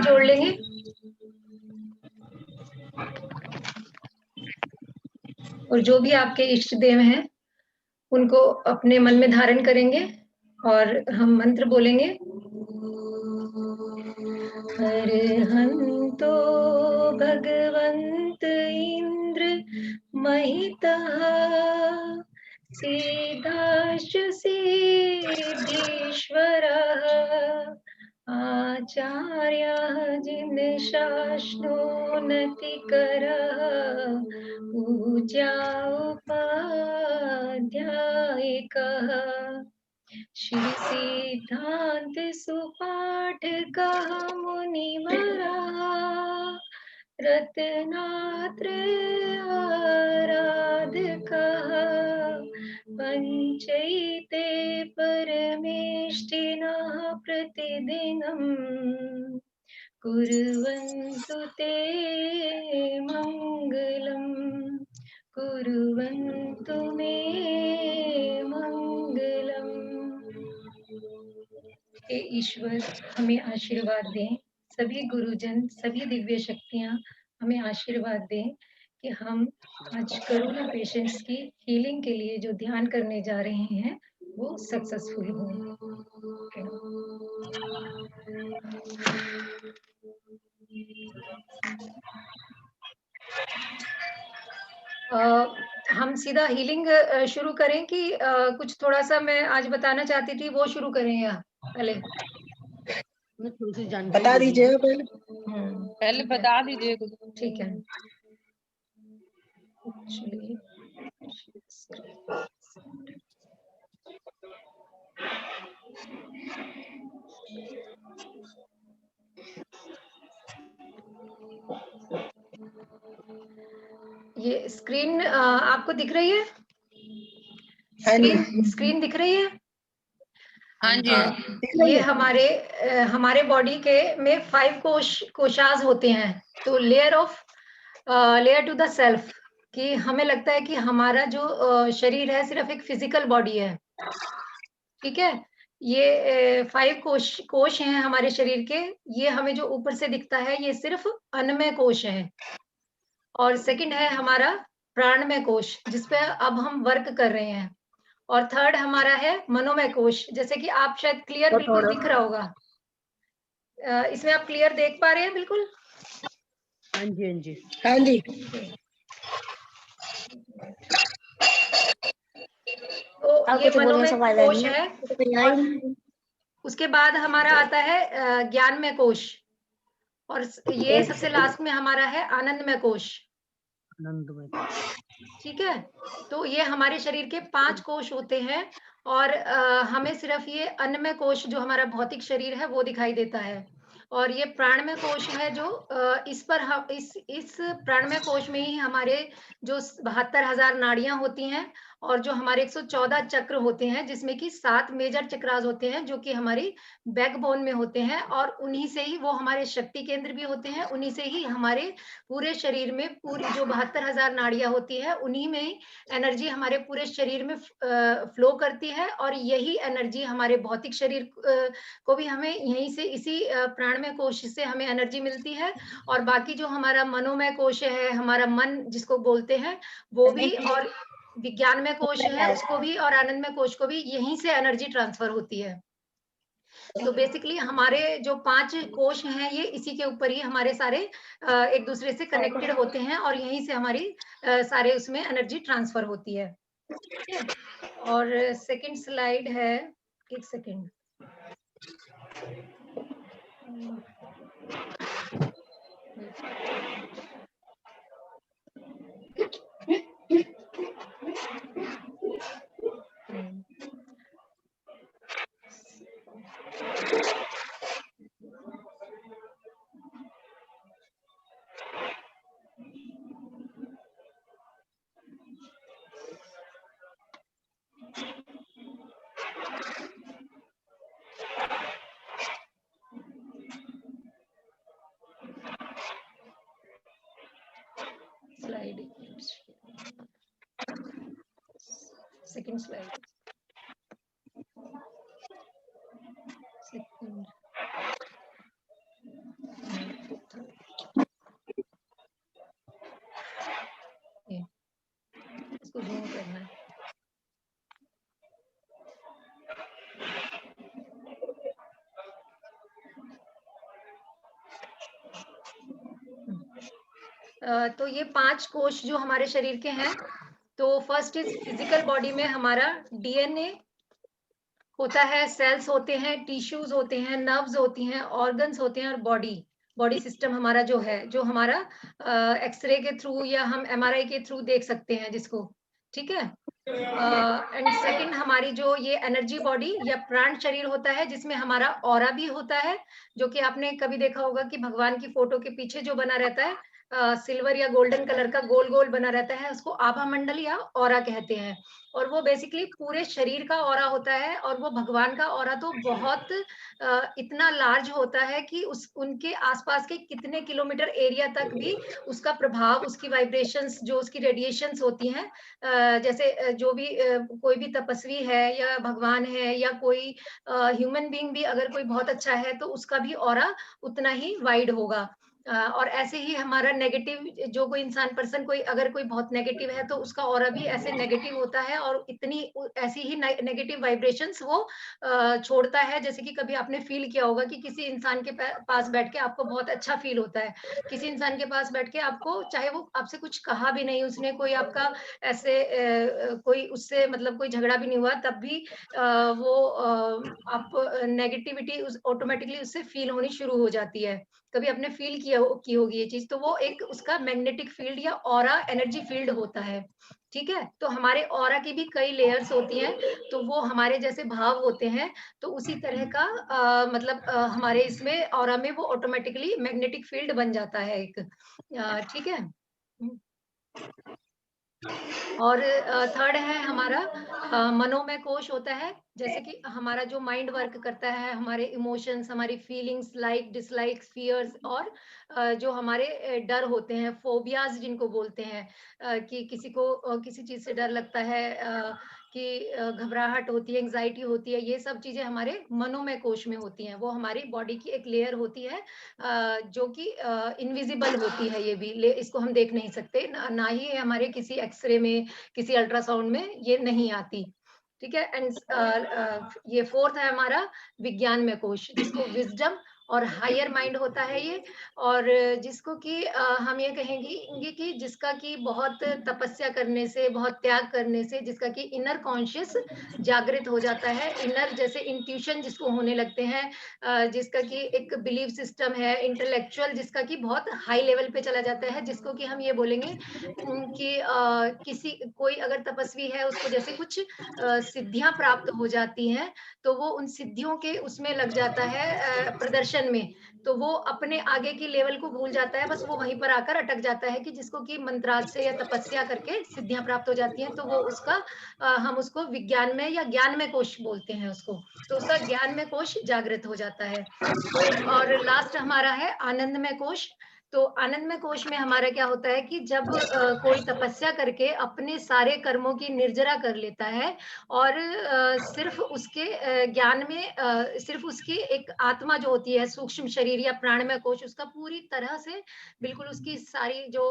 जोड़ लेंगे। और जो भी आपके इष्ट देव हैं उनको अपने मन में धारण करेंगे और हम मंत्र बोलेंगे। अर्हन्तो भगवन्त इंद्र महितः सिद्धाश्च सिद्धीश्वरः आचार्यः जिनशाश्नोन्नतिकरः पूज्या उपाध्यायिकः श्री सिद्धांत सुपाठकः मुनिवरः रत्नात्रय आराधकः पंचैते परमेष्टिनः प्रतिदिनं कुर्वन्तु ते मङ्गलम् कुर्वन्तु मे मङ्गलम्। हे ईश्वर हमें आशीर्वाद दें, सभी गुरुजन सभी दिव्य शक्तियां हमें आशीर्वाद दें कि हम आज कोरोना पेशेंट्स की हीलिंग के लिए जो ध्यान करने जा रहे हैं वो सक्सेसफुल हो। हम सीधा हीलिंग शुरू करें कि कुछ थोड़ा सा मैं आज बताना चाहती थी वो शुरू करें या पहले? थोड़ी सी जानकारी बता दीजिए पहले बता दीजिए कुछ। ठीक है। ये स्क्रीन आपको दिख रही है? स्क्रीन दिख रही है? हाँ जी। ये हमारे बॉडी के में 5 कोशास होते हैं। तो लेयर टू द सेल्फ कि हमें लगता है कि हमारा जो शरीर है सिर्फ एक फिजिकल बॉडी है, ठीक है। ये 5 कोश हैं हमारे शरीर के। ये हमें जो ऊपर से दिखता है ये सिर्फ अन्नमय कोश है। और सेकंड है हमारा प्राणमय कोश जिसपे अब हम वर्क कर रहे हैं। और थर्ड हमारा है मनोमय कोश, जैसे कि आप शायद क्लियर बिल्कुल दिख रहा होगा। इसमें आप क्लियर देख पा रहे हैं बिल्कुल? हाँ जी हाँ जी हाँ जी। तो ये मनोमय कोश है। और उसके बाद हमारा आता है ज्ञानमय कोश और ये सबसे लास्ट में हमारा है आनंदमय कोश। ठीक है। तो ये हमारे शरीर के 5 कोश होते हैं और हमें सिर्फ ये अन्नमय कोश जो हमारा भौतिक शरीर है वो दिखाई देता है। और ये प्राणमय कोश है जो इस प्राणमय कोश में ही हमारे जो 72,000 नाड़ियां होती हैं और जो हमारे 114 चक्र होते हैं जिसमें कि 7 मेजर चक्रास होते हैं जो कि हमारी बैकबोन में होते हैं और उन्हीं से ही वो हमारे शक्ति केंद्र भी होते हैं। उन्हीं से ही हमारे पूरे शरीर में पूरी जो 72,000 नाड़ियां होती है उन्हीं में ही एनर्जी हमारे पूरे शरीर में फ्लो करती है। और यही एनर्जी हमारे भौतिक शरीर को भी हमें यहीं से इसी प्राणमय कोश से हमें एनर्जी मिलती है। और बाकी जो हमारा मनोमय कोश है, हमारा मन जिसको बोलते हैं वो भी, और विज्ञानमय कोश है उसको भी, और आनंदमय कोश को भी यहीं से एनर्जी ट्रांसफर होती है। तो बेसिकली हमारे जो 5 कोश हैं ये इसी के ऊपर ही हमारे सारे एक दूसरे से कनेक्टेड होते हैं और यहीं से हमारी सारे उसमें एनर्जी ट्रांसफर होती है। ठीक है। और सेकंड स्लाइड है, एक second. Slide, second slide, second. तो ये 5 कोश जो हमारे शरीर के हैं, तो फर्स्ट इज फिजिकल बॉडी में हमारा डीएनए होता है, सेल्स होते हैं, टिश्यूज होते हैं, नर्व्स होती हैं, ऑर्गन्स होते हैं और बॉडी सिस्टम हमारा जो है, जो हमारा एक्सरे के थ्रू या हम एमआरआई के थ्रू देख सकते हैं जिसको, ठीक है। एंड सेकंड हमारी जो ये एनर्जी बॉडी या प्राण शरीर होता है, जिसमें हमारा ऑरा भी होता है, जो कि आपने कभी देखा होगा कि भगवान की फोटो के पीछे जो बना रहता है, सिल्वर या गोल्डन कलर का गोल गोल बना रहता है, उसको आभा मंडल या ऑरा कहते हैं। और वो बेसिकली पूरे शरीर का ऑरा होता है, और वो भगवान का ऑरा तो बहुत इतना लार्ज होता है कि उस उनके आसपास के कितने किलोमीटर एरिया तक भी उसका प्रभाव, उसकी वाइब्रेशंस, जो उसकी रेडिएशंस होती हैं, जैसे जो भी कोई भी तपस्वी है या भगवान है या कोई ह्यूमन बीइंग भी अगर कोई बहुत अच्छा है, तो उसका भी ऑरा उतना ही वाइड होगा। और ऐसे ही हमारा नेगेटिव, जो कोई इंसान पर्सन कोई अगर कोई बहुत नेगेटिव है, तो उसका ऑरा भी ऐसे नेगेटिव होता है, और इतनी ऐसी ही नेगेटिव वाइब्रेशंस वो छोड़ता है। जैसे कि कभी आपने फील किया होगा कि किसी इंसान के पास बैठ के आपको बहुत अच्छा फील होता है, किसी इंसान के पास बैठ के आपको, चाहे वो आपसे कुछ कहा भी नहीं, उसने कोई आपका ऐसे कोई उससे मतलब कोई झगड़ा भी नहीं हुआ, तब भी वो आप नेगेटिविटी उस ऑटोमेटिकली उससे फील होनी शुरू हो जाती है। कभी आपने फील किया की होगी ये चीज, तो वो एक उसका मैग्नेटिक फील्ड या ऑरा एनर्जी फील्ड होता है, ठीक है। तो हमारे ऑरा की भी कई लेयर्स होती हैं, तो वो हमारे जैसे भाव होते हैं, तो उसी तरह का मतलब हमारे इसमें ऑरा में वो ऑटोमेटिकली मैग्नेटिक फील्ड बन जाता है एक, ठीक है। और थर्ड है हमारा मनोमय कोश होता है, जैसे कि हमारा जो माइंड वर्क करता है, हमारे इमोशंस, हमारी फीलिंग्स, लाइक डिसलाइक, फियर्स, और जो हमारे डर होते हैं, फोबियाज जिनको बोलते हैं, कि किसी को किसी चीज से डर लगता है, कि घबराहट होती है, एंजाइटी होती है, ये सब चीजें हमारे मनोमय कोश में होती हैं। वो हमारी बॉडी की एक लेयर होती है, जो कि इनविजिबल होती है, ये भी इसको हम देख नहीं सकते, ना ही हमारे किसी एक्सरे में, किसी अल्ट्रासाउंड में ये नहीं आती, ठीक है। एंड ये फोर्थ है हमारा विज्ञान में कोश, जिसको विजडम और हायर माइंड होता है ये, और जिसको कि हम ये कहेंगे कि जिसका कि बहुत तपस्या करने से, बहुत त्याग करने से, जिसका कि इनर कॉन्शियस जागृत हो जाता है, इनर जैसे इंट्यूशन जिसको होने लगते हैं, जिसका कि एक बिलीफ सिस्टम है, इंटेलेक्चुअल जिसका कि बहुत हाई लेवल पे चला जाता है, जिसको कि हम ये बोलेंगे कि किसी कोई अगर तपस्वी है, उसको जैसे कुछ सिद्धियां प्राप्त हो जाती हैं, तो वो उन सिद्धियों के उसमें लग जाता है प्रदर्शन में, तो वो अपने आगे की लेवल को भूल जाता है, बस वो वहीं पर आकर अटक जाता है, कि जिसको कि मंत्राज से या तपस्या करके सिद्धियां प्राप्त हो जाती हैं, तो वो उसका हम उसको विज्ञान में या ज्ञान में कोश बोलते हैं उसको, तो उसका ज्ञान में कोश जागृत हो जाता है। और लास्ट हमारा है आनंदमय कोश। तो आनंदमय कोश में हमारा क्या होता है कि जब कोई तपस्या करके अपने सारे कर्मों की निर्जरा कर लेता है, और सिर्फ उसके ज्ञान में सिर्फ उसकी एक आत्मा जो होती है, सूक्ष्म शरीर या प्राणमय कोश, उसका पूरी तरह से बिल्कुल उसकी सारी जो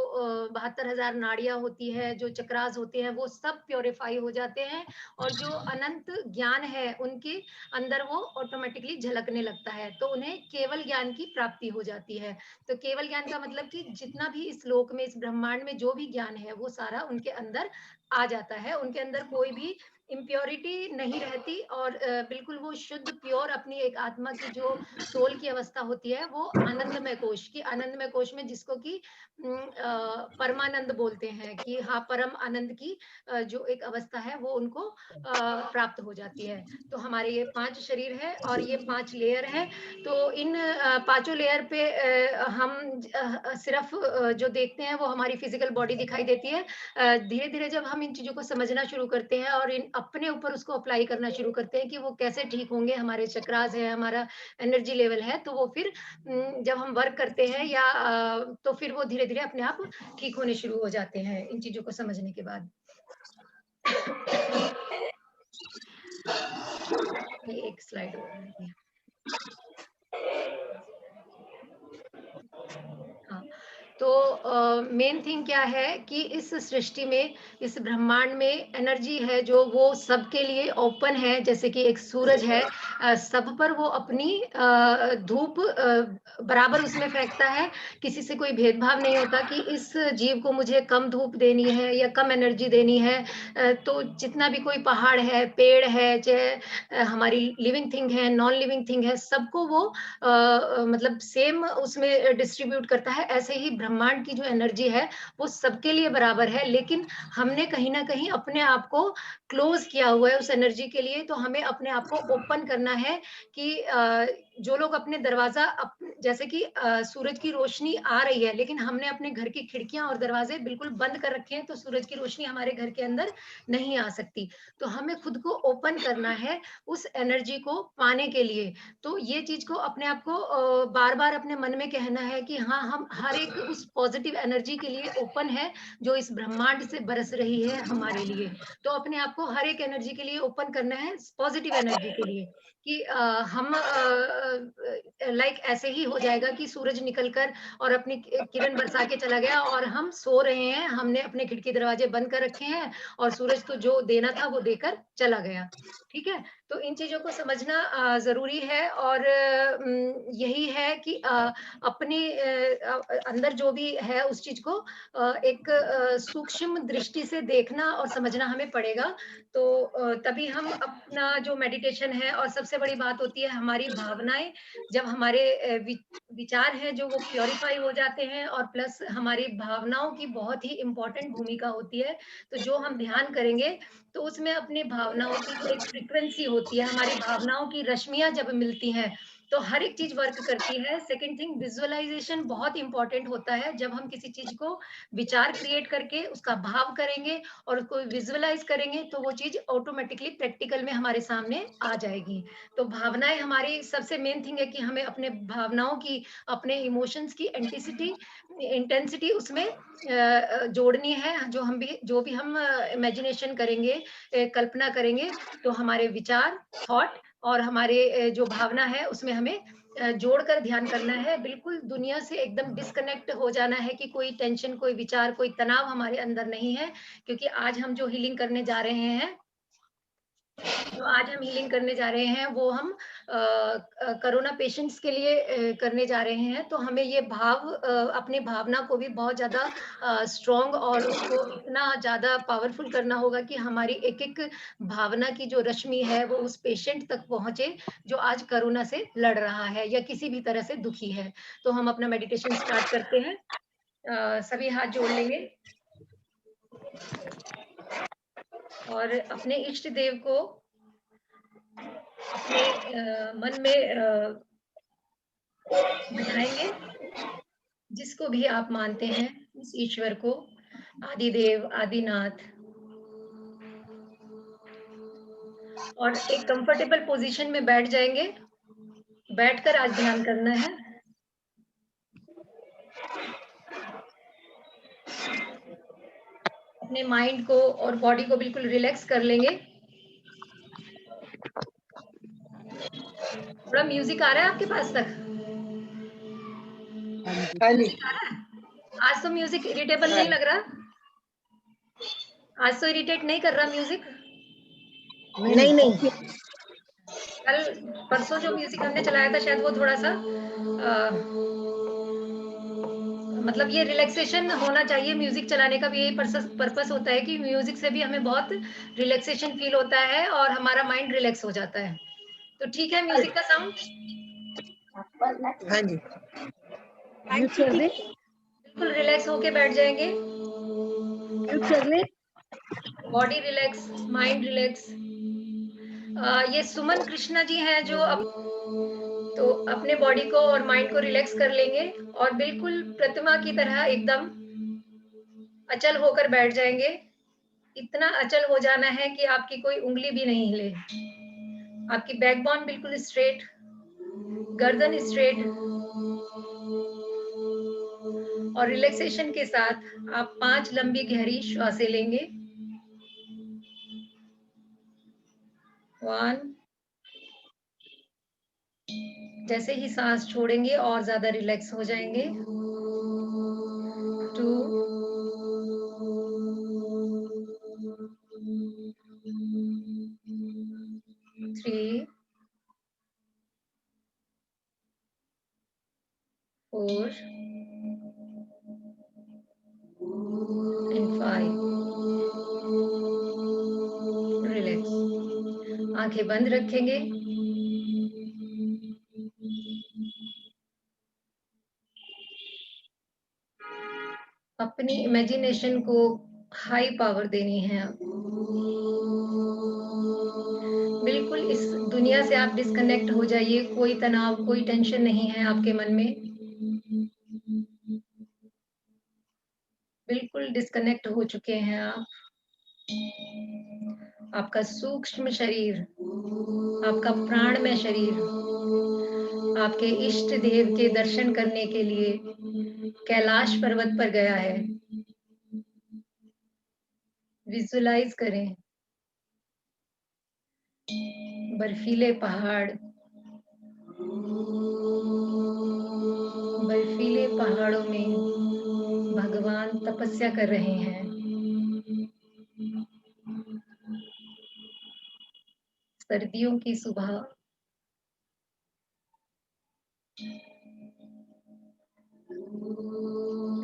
72,000 नाड़ियां होती है, जो चक्रास होते हैं, वो सब प्योरीफाई हो जाते हैं, और जो अनंत ज्ञान है उनके अंदर वो ऑटोमेटिकली झलकने लगता है, तो उन्हें केवल ज्ञान की प्राप्ति हो जाती है। तो केवल ज्ञान का मतलब कि जितना भी इस लोक में, इस ब्रह्मांड में जो भी ज्ञान है, वो सारा उनके अंदर आ जाता है, उनके अंदर कोई भी इम्प्योरिटी नहीं रहती, और बिल्कुल वो शुद्ध प्योर अपनी एक आत्मा की जो सोल की अवस्था होती है, वो आनंदमय कोश की, आनंदमय कोश में जिसको कि परमानंद बोलते हैं, कि हाँ परम आनंद की जो एक अवस्था है, वो उनको प्राप्त हो जाती है। तो हमारे ये 5 शरीर है और ये 5 लेयर है। तो इन पांचों लेयर पे हम सिर्फ जो देखते हैं वो हमारी फिजिकल बॉडी दिखाई देती है। धीरे धीरे जब हम इन चीजों को समझना शुरू करते हैं और इन अपने ऊपर उसको अप्लाई करना शुरू करते हैं कि वो कैसे ठीक होंगे, हमारे चक्रास है, हमारा एनर्जी लेवल है, तो वो फिर जब हम वर्क करते हैं या तो फिर वो धीरे धीरे अपने आप ठीक होने शुरू हो जाते हैं इन चीजों को समझने के बाद। ये एक स्लाइड और है। हाँ, तो मेन थिंग क्या है कि इस सृष्टि में, इस ब्रह्मांड में एनर्जी है जो वो सबके लिए ओपन है, जैसे कि एक सूरज है, सब पर वो अपनी धूप बराबर उसमें फेंकता है। किसी से कोई भेदभाव नहीं होता कि इस जीव को मुझे कम धूप देनी है या कम एनर्जी देनी है। तो जितना भी कोई पहाड़ है, पेड़ है, चाहे हमारी लिविंग थिंग है, नॉन लिविंग थिंग है, सबको वो मतलब सेम उसमें डिस्ट्रीब्यूट करता है। ऐसे ही ब्रह्मांड की जो एनर्जी है वो सबके लिए बराबर है, लेकिन हमने कहीं ना कहीं अपने आप को क्लोज किया हुआ है उस एनर्जी के लिए। तो हमें अपने आप को ओपन करना है कि जो लोग अपने दरवाजा जैसे कि सूरज की रोशनी आ रही है, लेकिन हमने अपने घर की खिड़कियां और दरवाजे बिल्कुल बंद कर रखे हैं, तो सूरज की रोशनी हमारे घर के अंदर नहीं आ सकती। तो हमें खुद को ओपन करना है उस एनर्जी को पाने के लिए। तो ये चीज को अपने आप को बार बार अपने मन में कहना है कि हाँ, हम हर एक उस पॉजिटिव एनर्जी के लिए ओपन है जो इस ब्रह्मांड से बरस रही है हमारे लिए। तो अपने आप को हर एक एनर्जी के लिए ओपन करना है, पॉजिटिव एनर्जी के लिए, कि हम लाइक ऐसे ही हो जाएगा कि सूरज निकलकर और अपनी किरण बरसा के चला गया और हम सो रहे हैं, हमने अपने खिड़की दरवाजे बंद कर रखे हैं और सूरज तो जो देना था वो देकर चला गया। ठीक है? तो इन चीज़ों को समझना ज़रूरी है। और यही है कि अपने अंदर जो भी है उस चीज़ को एक सूक्ष्म दृष्टि से देखना और समझना हमें पड़ेगा। तो तभी हम अपना जो मेडिटेशन है, और सबसे बड़ी बात होती है हमारी भावनाएँ, जब हमारे विचार हैं जो वो प्यूरिफाई हो जाते हैं, और प्लस हमारी भावनाओं की बहुत ही इम्पोर्टेंट भूमिका होती है। तो जो हम ध्यान करेंगे तो उसमें अपनी भावनाओं की जो एक फ्रीक्वेंसी होती है, हमारी भावनाओं की रश्मियाँ जब मिलती हैं, तो हर एक चीज़ वर्क करती है। सेकंड थिंग, विजुअलाइज़ेशन बहुत इम्पोर्टेंट होता है। जब हम किसी चीज़ को विचार क्रिएट करके उसका भाव करेंगे और उसको विजुअलाइज़ करेंगे, तो वो चीज़ ऑटोमैटिकली प्रैक्टिकल में हमारे सामने आ जाएगी। तो भावनाएँ हमारी सबसे मेन थिंग है कि हमें अपने भावनाओं की, अपने इमोशंस की इंटेंसिटी उसमें जोड़नी है। जो भी हम इमेजिनेशन करेंगे, कल्पना करेंगे, तो हमारे विचार, थॉट और हमारे जो भावना है उसमें हमें जोड़कर ध्यान करना है। बिल्कुल दुनिया से एकदम डिस्कनेक्ट हो जाना है कि कोई टेंशन, कोई विचार, कोई तनाव हमारे अंदर नहीं है। क्योंकि आज हम जो हीलिंग करने जा रहे हैं, वो हम कोरोना पेशेंट्स के लिए करने जा रहे हैं। तो हमें ये भाव, अपनी भावना को भी बहुत ज़्यादा स्ट्रॉन्ग और उसको इतना ज़्यादा पावरफुल करना होगा कि हमारी एक-एक भावना की जो रश्मि है वो उस पेशेंट तक पहुँचे जो आज कोरोना से लड़ रहा है या किसी भी तरह से दुखी है। तो हम अपना मेडिटेशन स्टार्ट करते हैं। सभी हाथ जोड़ लेंगे और अपने इष्ट देव को अपने मन में बिठाएँगे, जिसको भी आप मानते हैं, उस ईश्वर को, आदिदेव, आदिनाथ। और एक कंफर्टेबल पोज़ीशन में बैठ जाएँगे, बैठकर आज ध्यान करना है। अपने माइंड को और बॉडी को बिल्कुल रिलैक्स कर लेंगे। थोड़ा म्यूज़िक आ रहा है आपके पास तक? हाँ जी। म्यूज़िक आ रहा है? आज तो म्यूज़िक इरिटेबल नहीं लग रहा? आज तो इरिटेट नहीं कर रहा म्यूज़िक? नहीं। कल परसों जो म्यूज़िक हमने चलाया था शायद वो थोड़ा-सा मतलब ये रिलैक्सेशन होना चाहिए। म्यूज़िक चलाने का भी यही पर्पस होता है कि म्यूज़िक से भी हमें बहुत रिलैक्सेशन फ़ील होता है और हमारा माइंड रिलैक्स हो जाता है। तो ठीक है म्यूज़िक का साउंड? हाँ जी। म्यूट कर दें? बिल्कुल रिलैक्स होके बैठ जाएँगे। म्यूट कर लें? Body relax, mind relax. ये सुमन कृष्णा जी हैं जो तो अपने बॉडी को और माइंड को रिलैक्स कर लेंगे और बिल्कुल प्रतिमा की तरह एकदम अचल होकर बैठ जाएँगे। इतना अचल हो जाना है कि आपकी कोई उँगली भी नहीं हिले। आपकी बैकबोन बिल्कुल स्ट्रेट, गर्दन स्ट्रेट। और रिलैक्सेशन के साथ आप 5 लंबी गहरी श्वासें लेंगे। 1 जैसे ही सांस छोड़ेंगे और ज़्यादा रिलैक्स हो जाएँगे। 2 3 4 and 5. रिलैक्स, आंखें बंद रखेंगे। अपनी इमेजिनेशन को हाई पावर देनी है। बिल्कुल इस दुनिया से आप डिस्कनेक्ट हो जाइए। कोई तनाव, कोई टेंशन नहीं है आपके मन में। बिल्कुल डिस्कनेक्ट हो चुके हैं आप। आपका सूक्ष्म शरीर, आपका प्राणमय शरीर आपके इष्ट देव के दर्शन करने के लिए कैलाश पर्वत पर गया है। विजुलाइज करें बर्फीले पहाड़, बर्फीले पहाड़ों में भगवान तपस्या कर रहे हैं। सर्दियों की सुबह,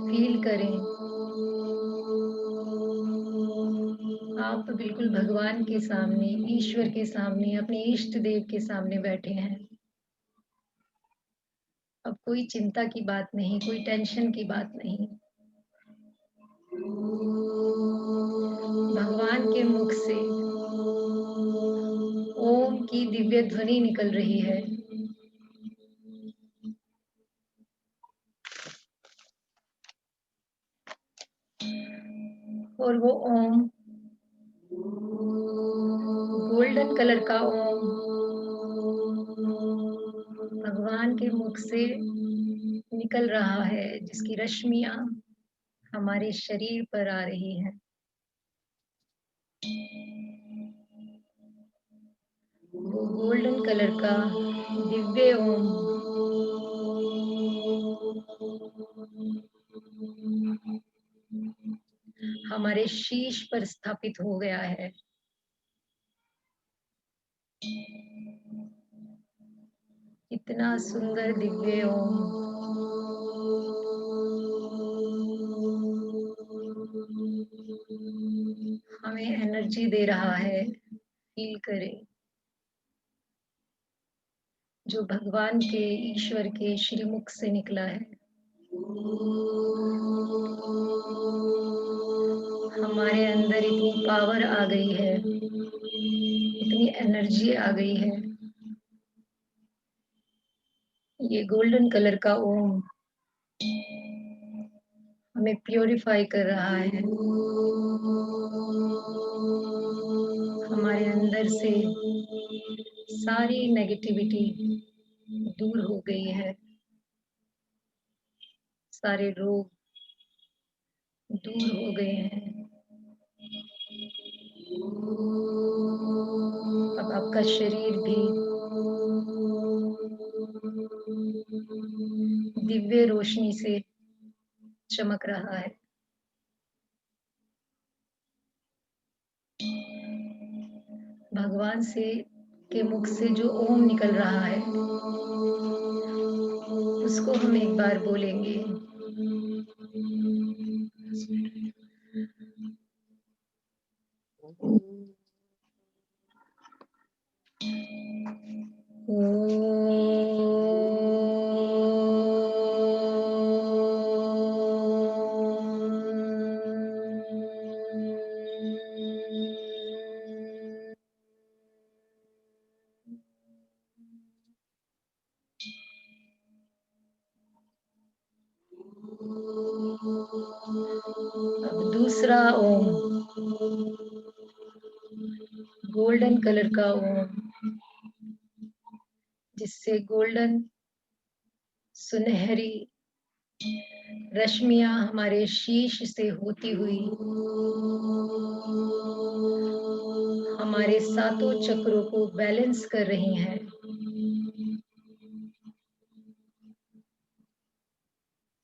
फील करें आप बिल्कुल भगवान के सामने, ईश्वर के सामने, अपने इष्ट देव के सामने बैठे हैं। अब कोई चिंता की बात नहीं, कोई टेंशन की बात नहीं। भगवान के मुख से ओम की दिव्य ध्वनि निकल रही है। और वो ओम गोल्डन कलर का ओम भगवान के मुख से निकल रहा है, जिसकी रश्मियां हमारे शरीर पर आ रही हैं। वो गोल्डन कलर का दिव्य ओम हमारे शीश पर स्थापित हो गया है। इतना सुंदर दिव्य ओम हमें एनर्जी दे रहा है। फील करें जो भगवान के, ईश्वर के श्रीमुख से निकला है। हमारे अंदर इतनी पावर आ गई है, इतनी एनर्जी आ गई है। ये गोल्डन कलर का ओम हमें प्योरीफाई कर रहा है। हमारे अंदर से सारी नेगेटिविटी दूर हो गई है, सारे रोग दूर हो गए हैं। अब आपका शरीर भी दिव्य रोशनी से चमक रहा है। भगवान से के मुख से जो ओम निकल रहा है उसको हम एक बार बोलेंगे। अब दूसरा ओम गोल्डन कलर का ओम, जिससे गोल्डन सुनहरी रश्मियां हमारे शीश से होती हुई हमारे सातों चक्रों को बैलेंस कर रही हैं।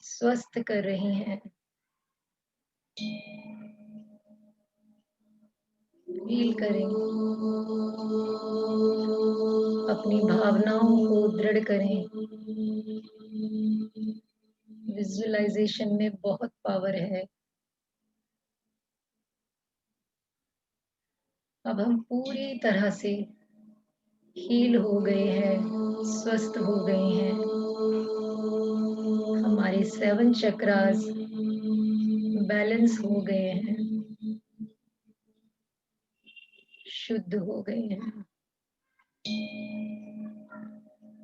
स्वस्थ कर रही हैं। फील करें, अपनी भावनाओं को दृढ़ करें। विजुअलाइजेशन में बहुत पावर है। अब हम पूरी तरह से हील हो गए हैं, स्वस्थ हो गए हैं। हमारे 7 चक्रास बैलेंस हो गए हैं, शुद्ध हो गए हैं।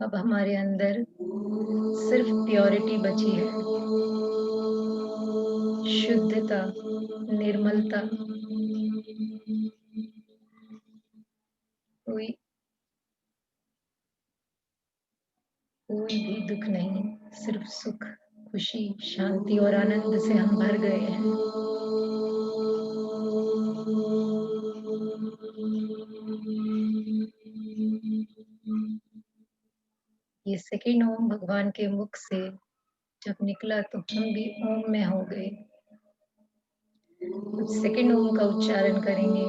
अब हमारे अंदर सिर्फ प्योरिटी बची है, शुद्धता, निर्मलता। कोई भी दुख नहीं, सिर्फ सुख, खुशी, शांति और आनंद से हम भर गए हैं। ये सेकेंड ओम भगवान के मुख से जब निकला तो हम भी ओम में हो गए। सेकेंड ओम का उच्चारण करेंगे।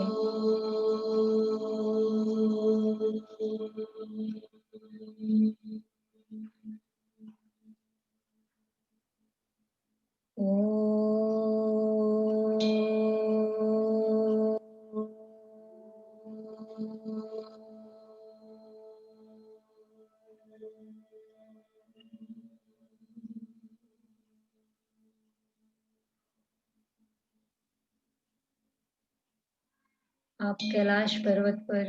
आप कैलाश पर्वत पर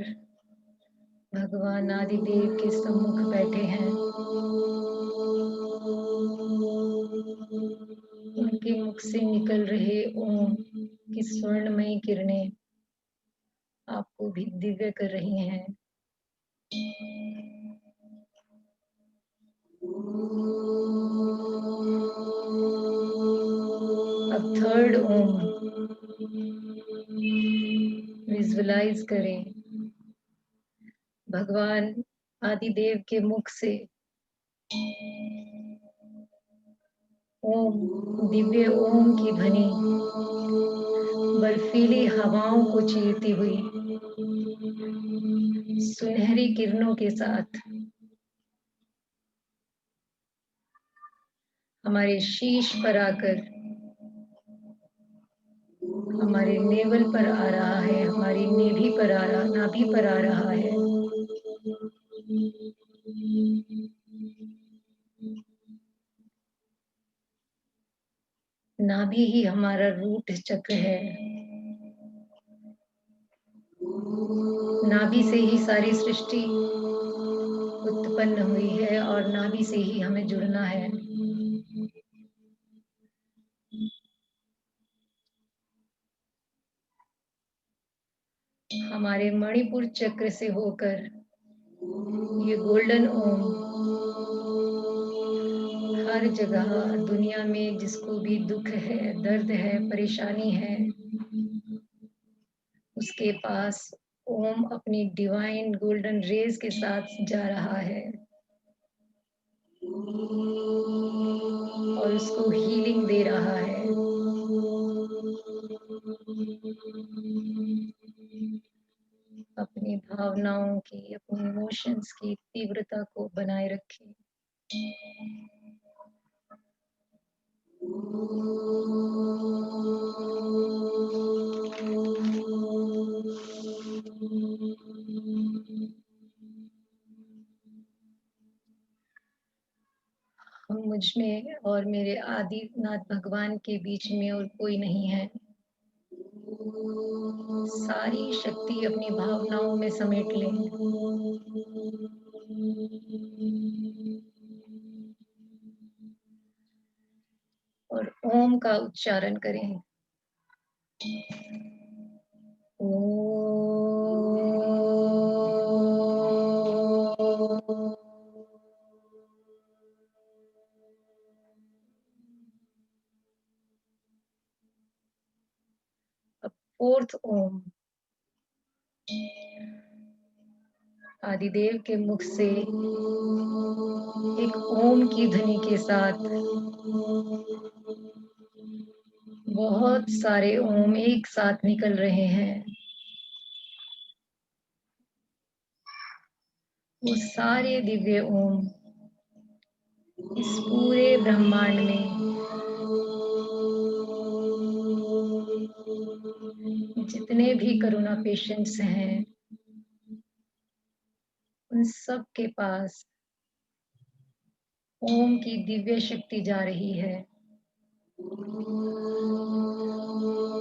भगवान आदिदेव के सम्मुख बैठे हैं। उनके मुख से निकल रहे ओम की स्वर्णमयी किरणें आपको भी दिव्य कर रही हैं। अब थर्ड ओम विजुअलाइज करें। भगवान आदिदेव के मुख से ओम, दिव्य ओम की ध्वनि बर्फीली हवाओं को चीरती हुई सुनहरी किरणों के साथ हमारे शीश पर आकर हमारे नेवल पर आ रहा है, हमारी नाभि पर आ रहा है। नाभि ही हमारा रूट चक्र है। नाभि से ही सारी सृष्टि उत्पन्न हुई है और नाभि से ही हमें जुड़ना है। हमारे मणिपुर चक्र से होकर ये गोल्डन ओम हर जगह दुनिया में जिसको भी दुख है, दर्द है, परेशानी है, उसके पास ओम अपनी डिवाइन गोल्डन रेज के साथ जा रहा है और उसको हीलिंग दे रहा है। अपनी भावनाओं की, अपनी इमोशंस की तीव्रता को बनाए रखें। हम मुझ में और मेरे आदिनाथ भगवान के बीच में और कोई नहीं है। सारी शक्ति अपनी भावनाओं में समेट लें। और ओम का उच्चारण करें। फोर्थ ओम आदिदेव के मुख से एक ओम की ध्वनि के साथ बहुत सारे ओम एक साथ निकल रहे हैं। वो सारे दिव्य ओम इस पूरे ब्रह्मांड में जितने भी कोरोना पेशेंट्स हैं उन सब के पास ओम की दिव्य शक्ति जा रही है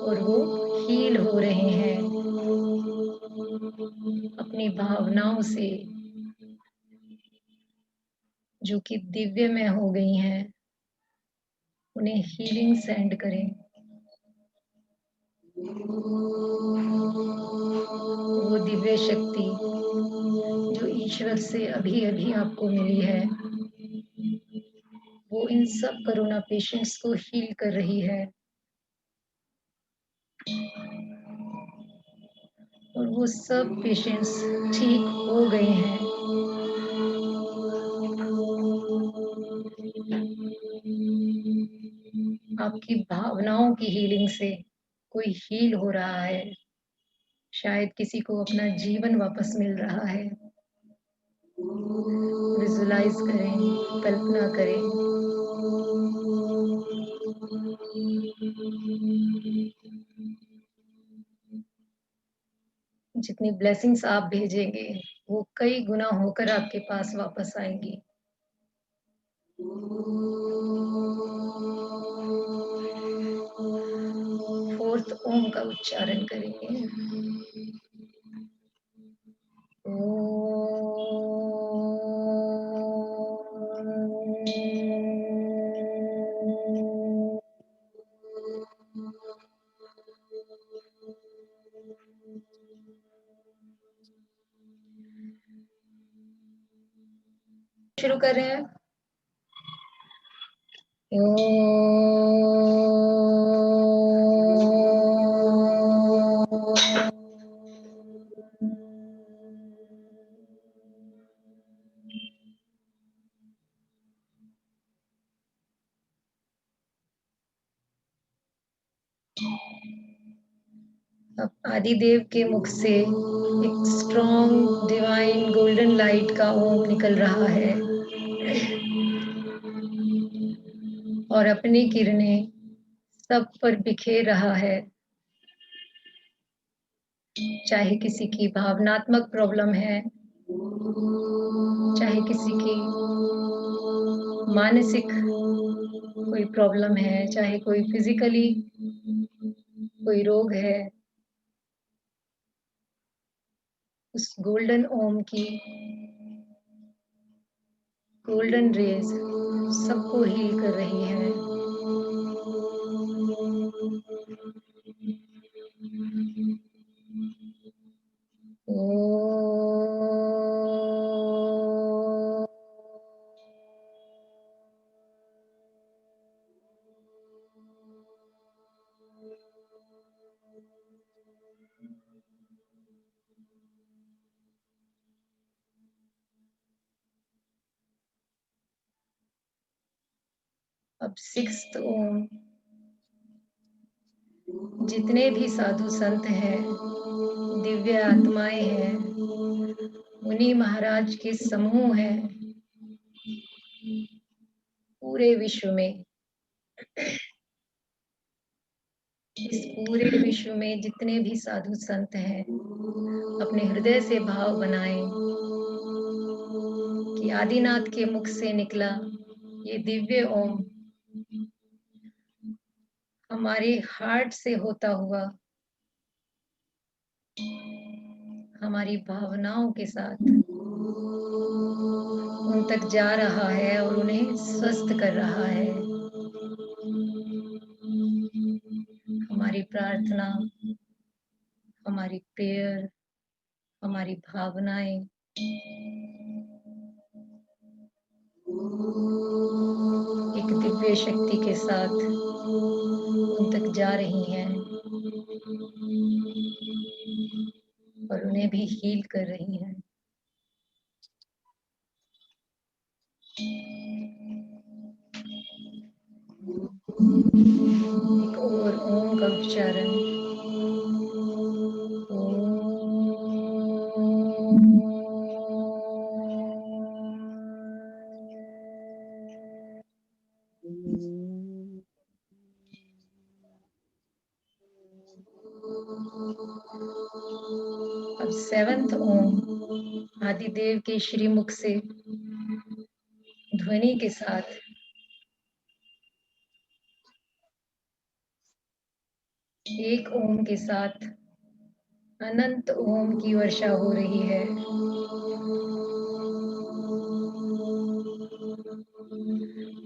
और वो हील हो रहे हैं अपनी भावनाओं से जो कि दिव्य में हो गई हैं। उन्हें हीलिंग सेंड करें। वो दिव्य शक्ति जो ईश्वर से अभी अभी आपको मिली है वो इन सब कोरोना पेशेंट्स को हील कर रही है और वो सब पेशेंट्स ठीक हो गए हैं। आपकी भावनाओं की हीलिंग से कोई हील हो रहा है। शायद किसी को अपना जीवन वापस मिल रहा है। विजुलाइज करें, कल्पना करें। जितनी ब्लेसिंग्स आप भेजेंगे वो कई गुना होकर आपके पास वापस आएंगी। फोर्थ ओम का उच्चारण करेंगे। शुरू कर रहे हैं। अब आदिदेव के मुख से एक स्ट्रॉन्ग डिवाइन गोल्डन लाइट का ओम निकल रहा है और अपनी किरणें सब पर बिखेर रहा है। चाहे किसी की भावनात्मक प्रॉब्लम है, चाहे किसी की मानसिक कोई प्रॉब्लम है, चाहे कोई फिजिकली कोई रोग है, उस गोल्डन ओम की गोल्डन रेज सबको हील कर रही है। अब सिक्स्थ ओम, जितने भी साधु संत हैं, दिव्य आत्माएं हैं, मुनि महाराज के समूह हैं पूरे विश्व में। इस पूरे विश्व में जितने भी साधु संत हैं अपने हृदय से भाव बनाएं कि आदिनाथ के मुख से निकला ये दिव्य ओम हमारे हार्ट से होता हुआ हमारी भावनाओं के साथ उन तक जा रहा है और उन्हें स्वस्थ कर रहा है। हमारी प्रार्थना, हमारी प्रेयर, हमारी भावनाएं एक दिव्य शक्ति के साथ उन तक जा रही हैं और उन्हें भी हील कर रही हैं। एक और उच्चारण। अब 7th ओम आदिदेव के श्रीमुख से ध्वनि के साथ एक ओम के साथ अनंत ओम की वर्षा हो रही है।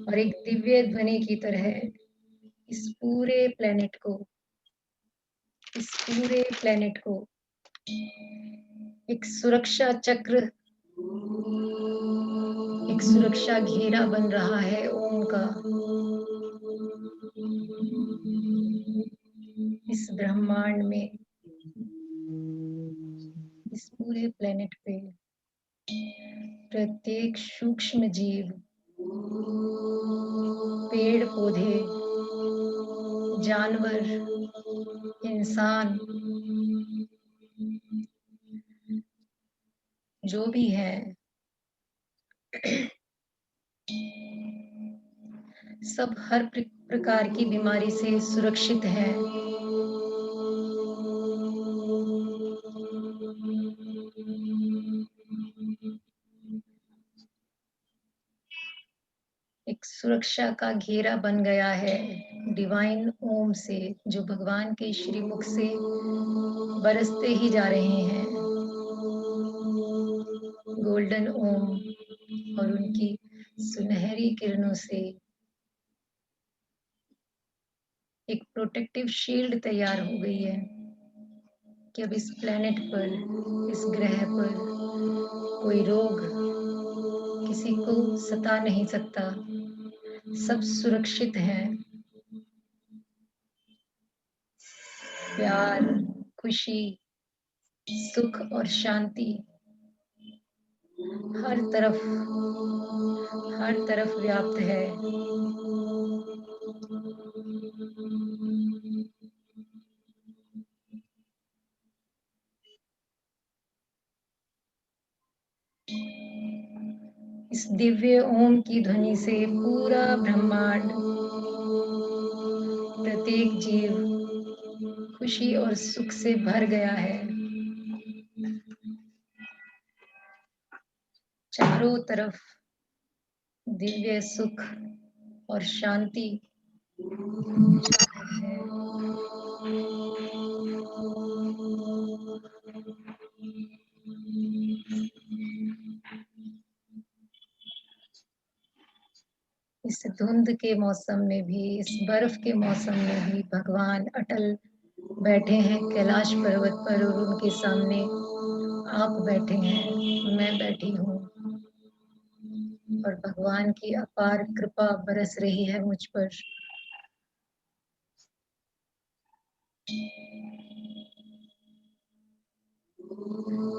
और एक दिव्य ध्वनि की तरह इस पूरे प्लेनेट को एक सुरक्षा चक्र, एक सुरक्षा घेरा बन रहा है ओम का। इस ब्रह्मांड में, इस पूरे प्लेनेट पे प्रत्येक सूक्ष्म जीव, पेड़ पौधे, जानवर, इंसान, जो भी है, सब हर प्रकार की बीमारी से सुरक्षित है। एक सुरक्षा का घेरा बन गया है डिवाइन ओम से, जो भगवान के श्रीमुख से बरसते ही जा रहे हैं। गोल्डन ओम और उनकी सुनहरी किरणों से एक प्रोटेक्टिव शील्ड तैयार हो गई है कि अब इस प्लेनेट पर, इस ग्रह पर कोई रोग किसी को सता नहीं सकता। सब सुरक्षित हैं। प्यार, खुशी, सुख और शांति हर तरफ व्याप्त है। इस दिव्य ओम की ध्वनि से पूरा ब्रह्मांड, प्रत्येक जीव खुशी और सुख से भर गया है। चारों तरफ दिव्य सुख और शांति है। इस धुंध के मौसम में भी, इस बर्फ के मौसम में भी भगवान अटल बैठे हैं कैलाश पर्वत पर, और उनके सामने आप बैठे हैं, मैं बैठी हूँ, और भगवान की अपार कृपा बरस रही है मुझ पर।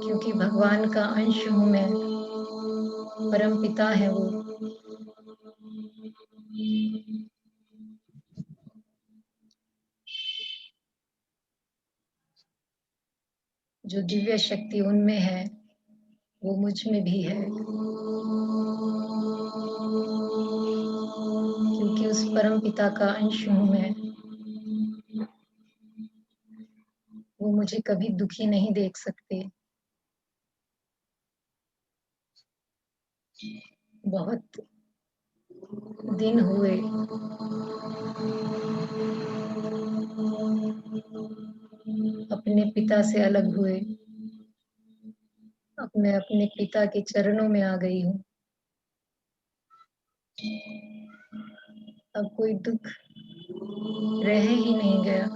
क्योंकि भगवान का अंश हूँ मैं, परम पिता है वो। जो दिव्य शक्ति उनमें है वो मुझ में भी है, क्योंकि उस परम पिता का अंश हूँ मैं। वो मुझे कभी दुखी नहीं देख सकते। बहुत दिन हुए अपने पिता से अलग हुए। अब मैं अपने पिता के चरणों में आ गई हूँ। अब कोई दुख रह ही नहीं गया।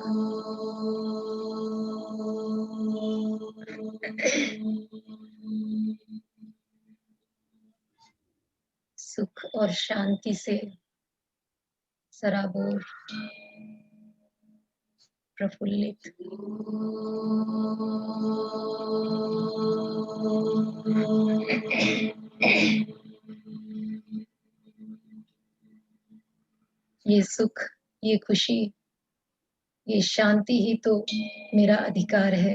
सुख और शांति से सराबोर, प्रफुल्लित। ये सुख, ये खुशी ये शांति ही तो मेरा अधिकार है।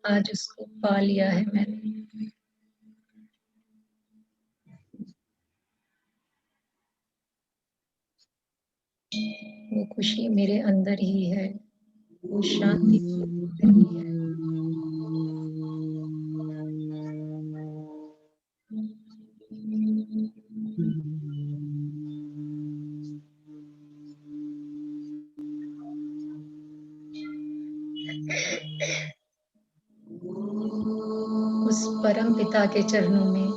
आज उसको पा लिया है मैंने। वो खुशी मेरे अंदर ही है, वो शांति मेरे अंदर ही है। उस परम पिता के चरणों में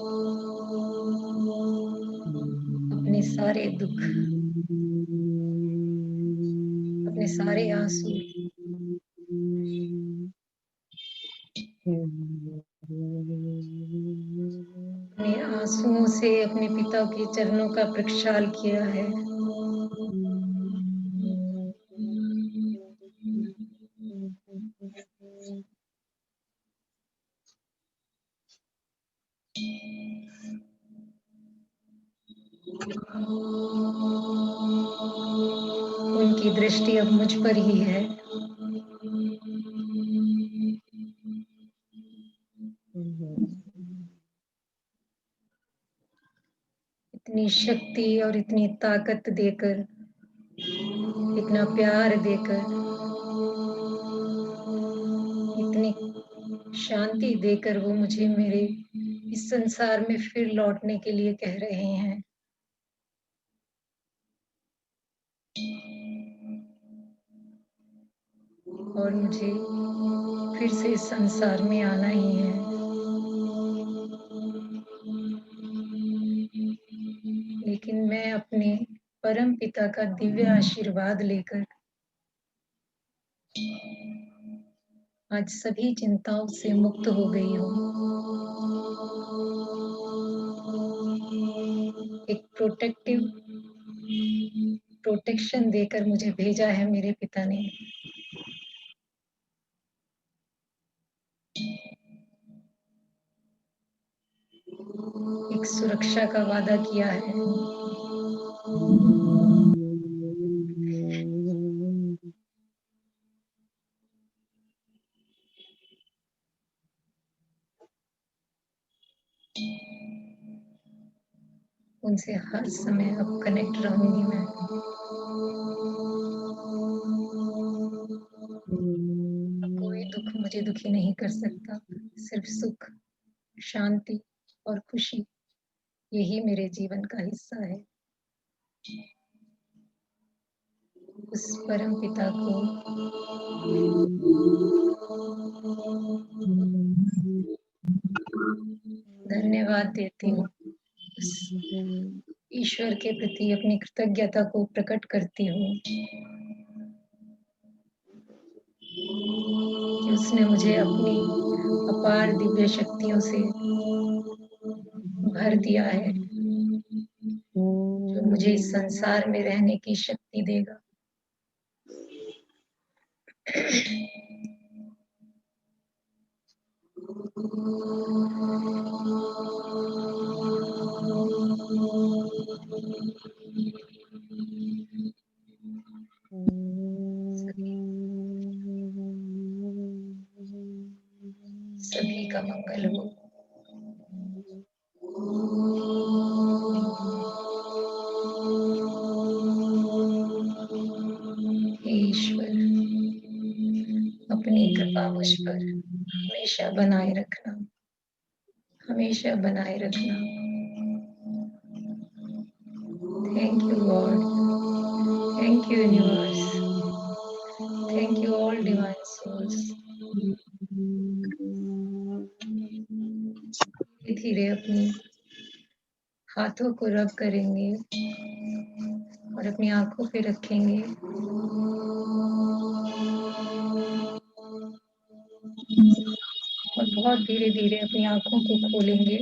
अपने सारे दुख, अपने सारे आंसू, अपने आंसुओं से अपने पिता के चरणों का प्रक्षाल किया है। उनकी दृष्टि अब मुझ पर ही है। इतनी शक्ति और इतनी ताकत देकर, इतना प्यार देकर, इतनी शांति देकर वो मुझे मेरे इस संसार में फिर लौटने के लिए कह रहे हैं। और मुझे फिर से इस संसार में आना ही है। लेकिन मैं अपने परम पिता का दिव्य आशीर्वाद लेकर आज सभी चिंताओं से मुक्त हो गई हूँ। एक प्रोटेक्शन देकर मुझे भेजा है मेरे पिता ने। एक सुरक्षा का वादा किया है। उनसे हर समय अब कनेक्ट रहूंगी मैं। कोई दुख मुझे दुखी नहीं कर सकता। सिर्फ सुख, शांति और खुशी, यही मेरे जीवन का हिस्सा है। उस परम पिता को धन्यवाद देती हूँ। ईश्वर के प्रति अपनी कृतज्ञता को प्रकट करती हूँ कि उसने मुझे अपनी अपार दिव्य शक्तियों से भर दिया है, जो मुझे इस संसार में रहने की शक्ति देगा। सभी का मंगल हो। हे ईश्वर, अपनी कृपा मुझ पर हमेशा बनाए रखना, हमेशा बनाए रखना। Thank you God, thank you universe, thank you all divine souls. धीरे धीरे अपनी हाथों को रब करेंगे और अपनी आंखों पे रखेंगे। और बहुत धीरे धीरे अपनी आंखों को खोलेंगे।